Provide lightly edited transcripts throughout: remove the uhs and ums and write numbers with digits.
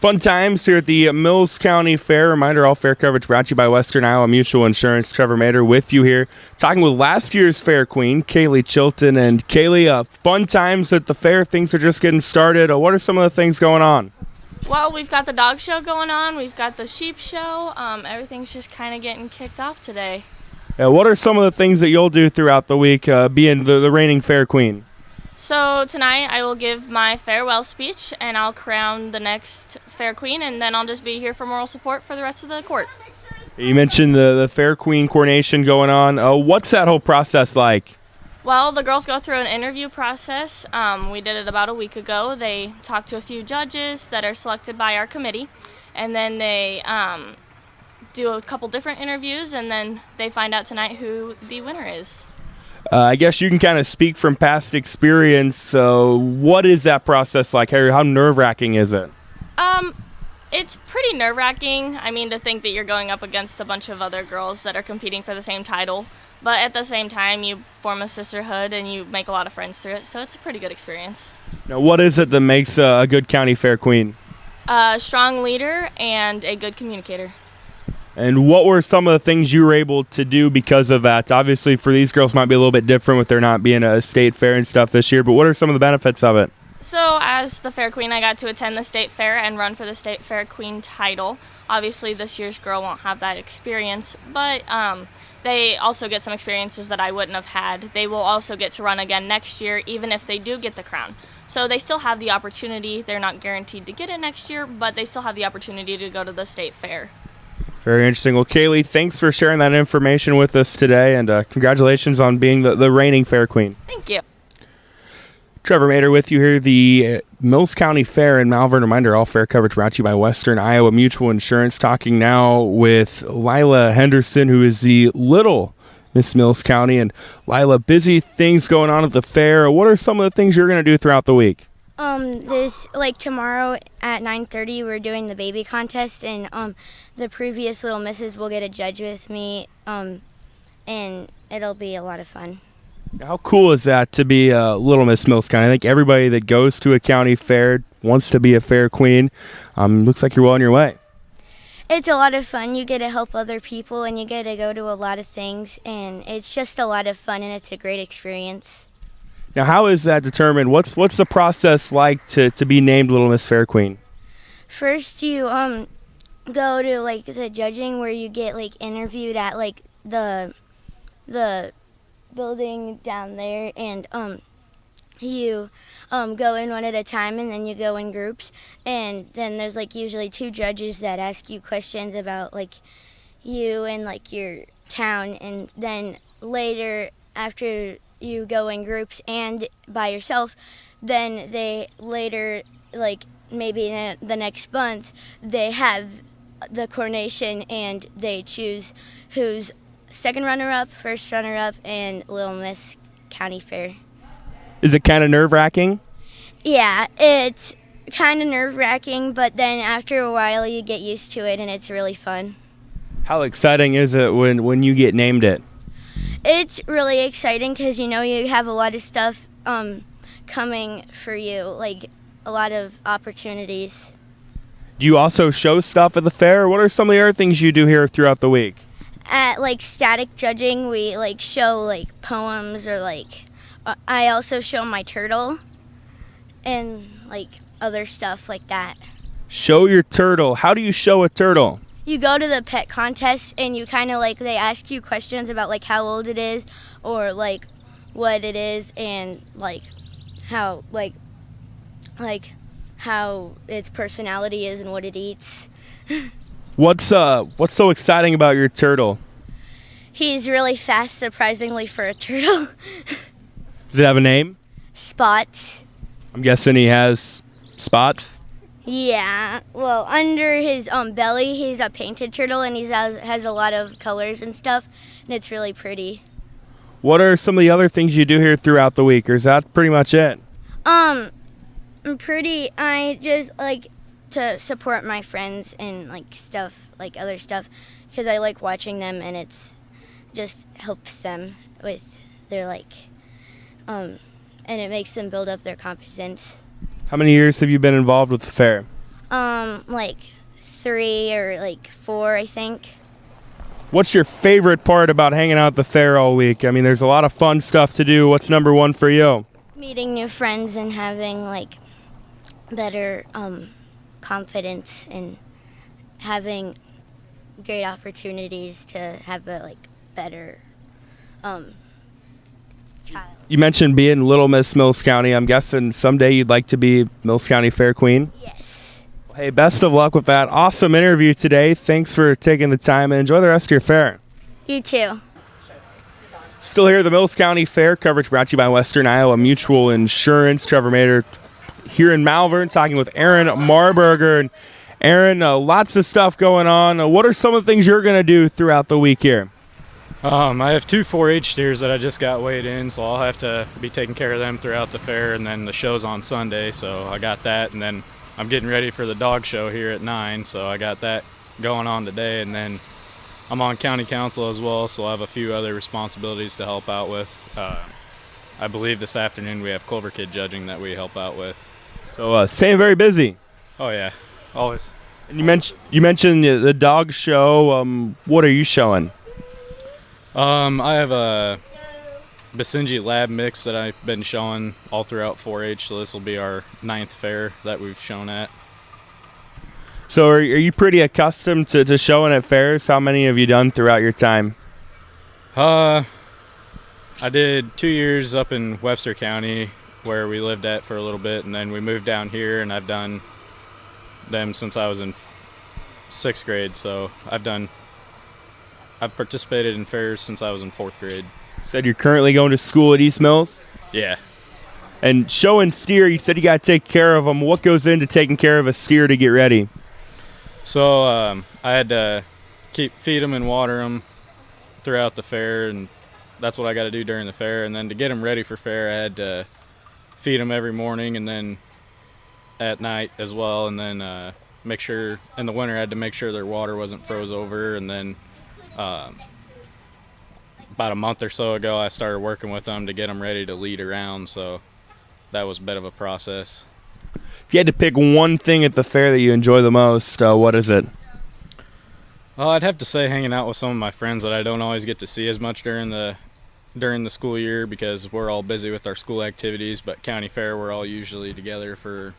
Fun times here at the Mills County Fair. Reminder, all fair coverage brought to you by Western Iowa Mutual Insurance. Trevor Mader with you here, talking with last year's fair queen, Kaylee Chilton. And Kaylee, fun times at the fair. Things are just getting started. What are some of the things going on? Well, we've got the dog show going on. We've got the sheep show. Everything's just kind of getting kicked off today. What are some of the things that you'll do throughout the week, being the reigning fair queen? So tonight I will give my farewell speech, and I'll crown the next fair queen, and then I'll just be here for moral support for the rest of the court. You mentioned the fair queen coronation going on. What's that whole process like? Well, the girls go through an interview process. We did it about a week ago. They talk to a few judges that are selected by our committee, and then they do a couple different interviews, and then they find out tonight who the winner is. I guess you can kind of speak from past experience. What is that process like? How nerve-wracking is it? It's pretty nerve-wracking. I mean, to think that you're going up against a bunch of other girls that are competing for the same title. But at the same time, you form a sisterhood and you make a lot of friends through it. So it's a pretty good experience. Now, what is it that makes a good county fair queen? A strong leader and a good communicator. And what were some of the things you were able to do because of that? Obviously, for these girls, might be a little bit different with there not being a state fair and stuff this year, but what are some of the benefits of it? So as the fair queen, I got to attend the state fair and run for the state fair queen title. Obviously, this year's girl won't have that experience, but they also get some experiences that I wouldn't have had. They will also get to run again next year, even if they do get the crown. So they still have the opportunity. They're not guaranteed to get it next year, but they still have the opportunity to go to the state fair. Very interesting. Well, Kaylee, thanks for sharing that information with us today, and congratulations on being the reigning fair queen. Thank you. Trevor Mader with you here, the Mills County Fair in Malvern. Reminder, all fair coverage brought to you by Western Iowa Mutual Insurance. Talking now with Lila Henderson, who is the little Miss Mills County. And Lila, busy things going on at the fair. What are some of the things you're going to do throughout the week? Tomorrow at 9:30 we're doing the baby contest, and the previous little misses will get a judge with me, and it'll be a lot of fun. How cool is that to be Little Miss Mills County? I think everybody that goes to a county fair wants to be a fair queen. Looks like you're well on your way. It's a lot of fun. You get to help other people, and you get to go to a lot of things, and it's just a lot of fun, and it's a great experience. Now, how is that determined? What's the process like to be named Little Miss Fair Queen? First, you go to the judging, where you get interviewed at the building down there, and you go in one at a time, and then you go in groups, and then there's usually two judges that ask you questions about you and your town, and then later, after you go in groups and by yourself, then they later, maybe the next month, they have the coronation, and they choose who's second runner-up, first runner-up, and Little Miss County Fair. Is it kind of nerve-wracking? Yeah, it's kind of nerve-wracking, but then after a while you get used to it, and it's really fun. How exciting is it when you get named it? It's really exciting because you have a lot of stuff coming for you, a lot of opportunities. Do you also show stuff at the fair? What are some of the other things you do here throughout the week? At static judging, we show poems, or I also show my turtle and other stuff like that. Show your turtle. How do you show a turtle? You go to the pet contest, and you kind of they ask you questions about how old it is, or what it is, and how how its personality is and what it eats. What's so exciting about your turtle? He's really fast, surprisingly, for a turtle. Does it have a name? Spot. I'm guessing he has spots. Yeah, well, under his belly, he's a painted turtle, and he has a lot of colors and stuff, and it's really pretty. What are some of the other things you do here throughout the week, or is that pretty much it? I just like to support my friends and stuff, other stuff, because I like watching them, and it's just helps them with their and it makes them build up their confidence. How many years have you been involved with the fair? Like 3 or like 4, I think. What's your favorite part about hanging out at the fair all week? I mean, there's a lot of fun stuff to do. What's number one for you? Meeting new friends and having like better confidence and having great opportunities to have a like better child. You mentioned being Little Miss Mills County. I'm guessing someday you'd like to be Mills County Fair Queen? Yes. Hey, best of luck with that. Awesome interview today. Thanks for taking the time, and enjoy the rest of your fair. You too. Still here, the Mills County Fair coverage brought to you by Western Iowa Mutual Insurance. Trevor Mater here in Malvern talking with Aaron Marburger. And Aaron, lots of stuff going on. What are some of the things you're going to do throughout the week here? I have 2 4-H steers that I just got weighed in, so I'll have to be taking care of them throughout the fair, and then the show's on Sunday, so I got that, and then I'm getting ready for the dog show here at 9, so I got that going on today, and then I'm on county council as well, so I have a few other responsibilities to help out with. I believe this afternoon we have Clover Kid judging that we help out with. So staying very busy. Oh yeah, always. And you mentioned the dog show. What are you showing? I have a Basenji Lab mix that I've been showing all throughout 4-H, so this will be our 9th fair that we've shown at. So are you pretty accustomed to showing at fairs? How many have you done throughout your time? I did 2 years up in Webster County where we lived at for a little bit, and then we moved down here, and I've done them since I was in 6th grade, so I've participated in fairs since I was in 4th grade. Said you're currently going to school at East Mills? Yeah. And showing steer, you said you got to take care of them. What goes into taking care of a steer to get ready? So I had to feed them and water them throughout the fair, and that's what I got to do during the fair. And then to get them ready for fair, I had to feed them every morning and then at night as well, and then make sure in the winter I had to make sure their water wasn't froze over. And then about a month or so ago I started working with them to get them ready to lead around, so that was a bit of a process. If you had to pick one thing at the fair that you enjoy the most, what is it? Well, I'd have to say hanging out with some of my friends that I don't always get to see as much during the school year because we're all busy with our school activities, but county fair we're all usually together for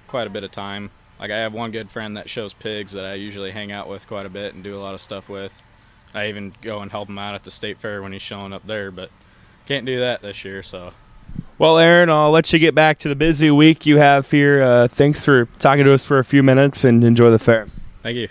quite a bit of time. Like I have one good friend that shows pigs that I usually hang out with quite a bit and do a lot of stuff with. I even go and help him out at the state fair when he's showing up there, but can't do that this year, so. Well, Aaron, I'll let you get back to the busy week you have here. Thanks for talking to us for a few minutes, and enjoy the fair. Thank you.